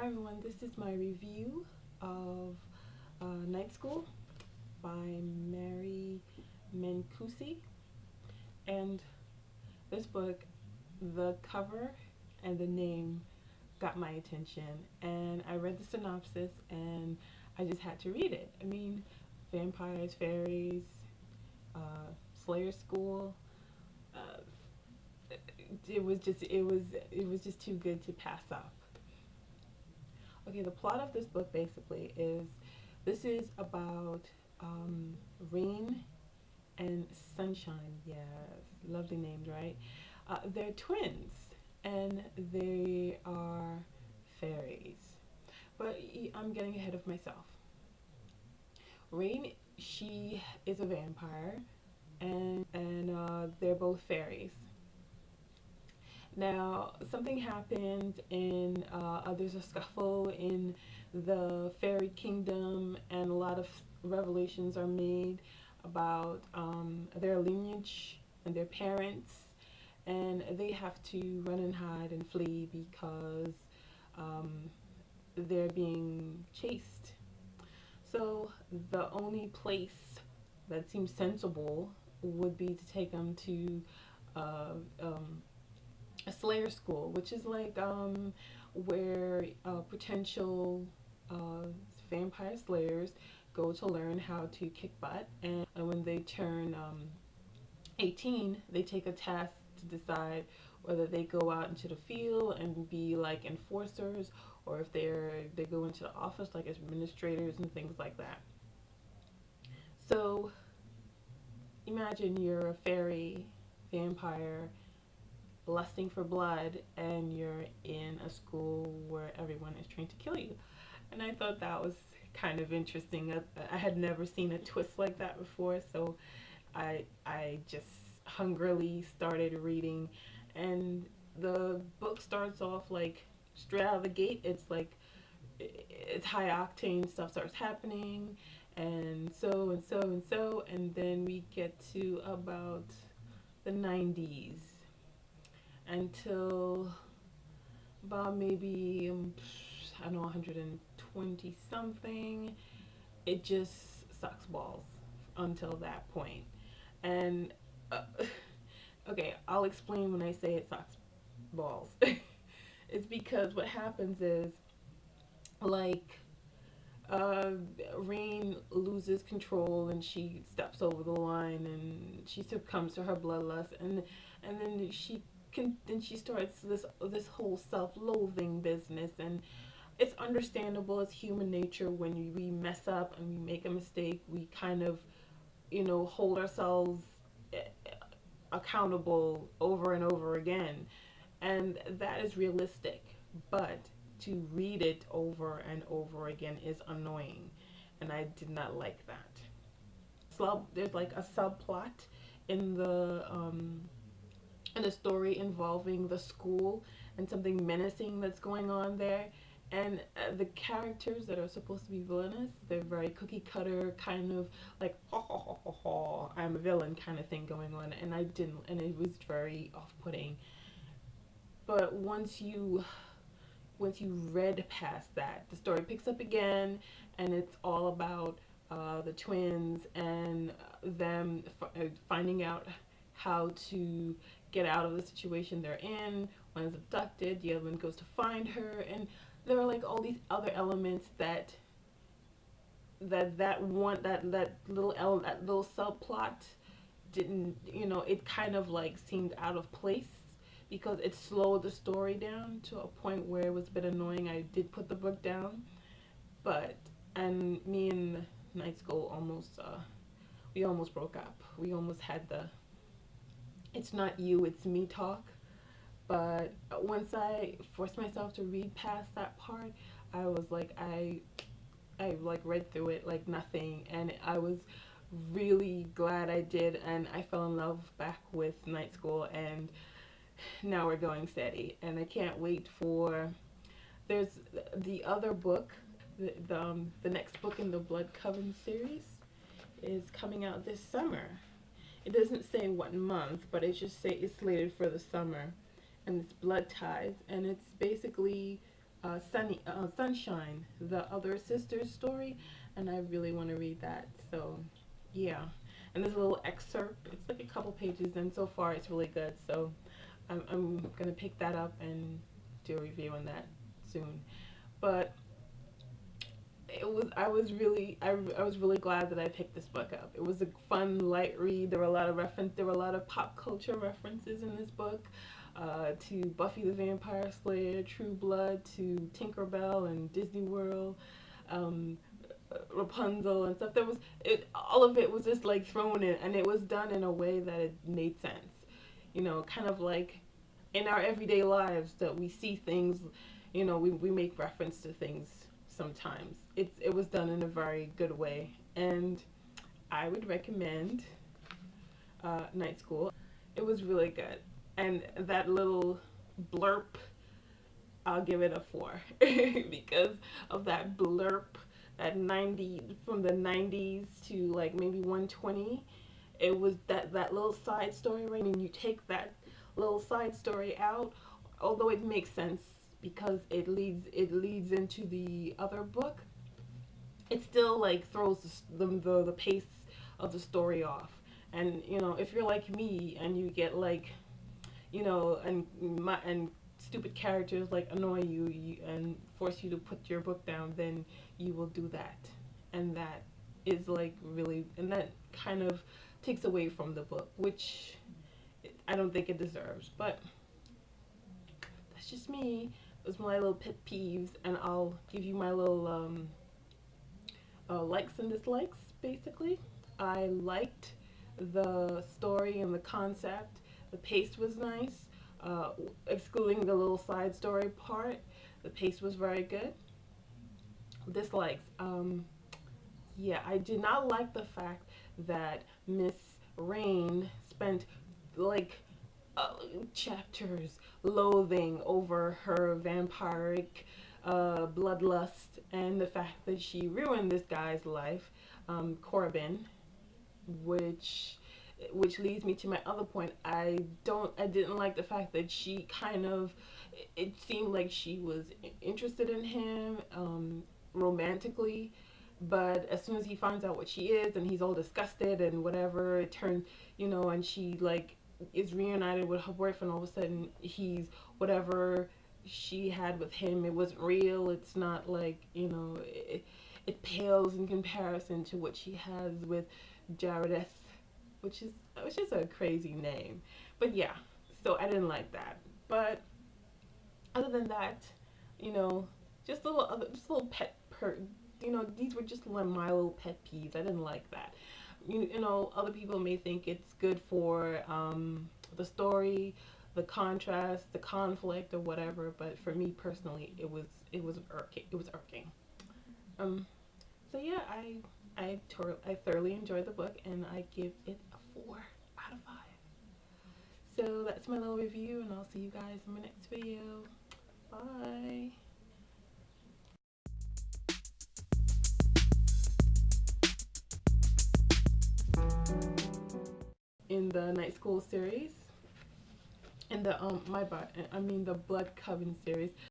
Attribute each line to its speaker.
Speaker 1: Hi everyone, this is my review of Night School by Mary Mencusi. And this book, the cover and the name got my attention, and I read the synopsis and I just had to read it. I mean, vampires, fairies, Slayer School. Uh, it was just too good to pass up. Okay, the plot of this book basically is this is about Rain and Sunshine. Yes, lovely names, right? They're twins and they are fairies. But I'm getting ahead of myself. Rain, she is a vampire, and they're both fairies. Now, something happens, and there's a scuffle in the fairy kingdom, and a lot of revelations are made about their lineage and their parents, and they have to run and hide and flee because um, they're being chased. So, the only place that seems sensible would be to take them to uh, um, a Slayer school, which is like where potential uh, vampire slayers go to learn how to kick butt, and when they turn 18, they take a test to decide whether they go out into the field and be like enforcers, or if they go into the office like administrators and things like that. So imagine you're a fairy vampire lusting for blood, and you're in a school where everyone is trying to kill you. And I thought that was kind of interesting. I had never seen a twist like that before, so I just hungrily started reading, and the book starts off like straight out of the gate. It's like it's high octane stuff starts happening, and and then we get to about the 90s until about maybe I don't know, 120 something. It just sucks balls until that point. And uh, okay, I'll explain when I say it sucks balls. It's because what happens is, like, uh, Rain loses control and she steps over the line and she succumbs to her bloodlust, and then she starts this whole self-loathing business. And it's understandable, as human nature, when we mess up and we make a mistake, we kind of, hold ourselves eh, accountable over and over again, and that is realistic. But to read it over and over again is annoying, and I did not like that. There's like a subplot in the story involving the school and something menacing that's going on there. And the characters that are supposed to be villainous, they're very cookie cutter, kind of like, ha ha ha ha ha, I'm a villain kind of thing going on. And I didn't, and it was very off putting. But once you read past that, the story picks up again, and it's all about the twins and them finding out how to get out of the situation they're in. One is abducted, the other one goes to find her, and there are like all these other elements that little subplot didn't, it kind of like seemed out of place because it slowed the story down to a point where it was a bit annoying. I did put the book down, but and me and Night School we almost broke up. We almost had the "it's not you, it's me" talk. But once I forced myself to read past that part, I was like, I like read through it like nothing, and I was really glad I did, and I fell in love back with Night School, and now we're going steady. And I can't wait for there's the other book, the next book in the Blood Coven series is coming out this summer. It doesn't say what month, but it just say it's slated for the summer, and it's Blood Ties, and it's basically Sunshine, the other sister's story, and I really want to read that. So, yeah. And there's a little excerpt. It's like a couple pages, and so far it's really good. So, I'm gonna pick that up and do a review on that soon. But I was really glad that I picked this book up. It was a fun, light read. There were a lot of pop culture references in this book. To Buffy the Vampire Slayer, True Blood, to Tinkerbell and Disney World, um, Rapunzel and stuff. All of it was just like thrown in, and it was done in a way that it made sense. You know, kind of like in our everyday lives that we see things. You know, we make reference to things sometimes. It was done in a very good way, and I would recommend Night School. It was really good, and that little blurb, I'll give it a 4 because of that blurb, that 90 from the 90s to like maybe 120. It was that little side story, right? And you take that little side story out, although it makes sense because it leads into the other book. It still like throws the pace of the story off. And you know, if you're like me and you get like, you know, and stupid characters like annoy you and force you to put your book down, then you will do that. And that is like really, and that kind of takes away from the book, which I don't think it deserves. But that's just me. Those are my little pet peeves, and I'll give you my little likes and dislikes. Basically, I liked the story and the concept. The pace was nice, uh, excluding the little side story part. The pace was very good. Dislikes. Yeah, I did not like the fact that Miss Rain spent like uh, chapters loathing over her vampiric bloodlust and the fact that she ruined this guy's life, Corbin, which leads me to my other point. I didn't like the fact that she kind of, it seemed like she was interested in him romantically, but as soon as he finds out what she is and he's all disgusted and whatever, it turns, you know, and she like is reunited with her boyfriend. All of a sudden he's whatever she had with him, it wasn't real. It's not like, you know, it pales in comparison to what she has with Jaredith, which is a crazy name. But yeah, so I didn't like that. But other than that, you know, just little you know, these were just my little pet peeves. I didn't like that. You know, other people may think it's good for the story, the contrast, the conflict, or whatever. But for me personally, it was irking. It was irking. Um, so yeah, I thoroughly enjoyed the book, and I give it a 4 out of 5. So that's my little review, and I'll see you guys in my next video. Bye. In the Night School series, in the the Blood Coven series,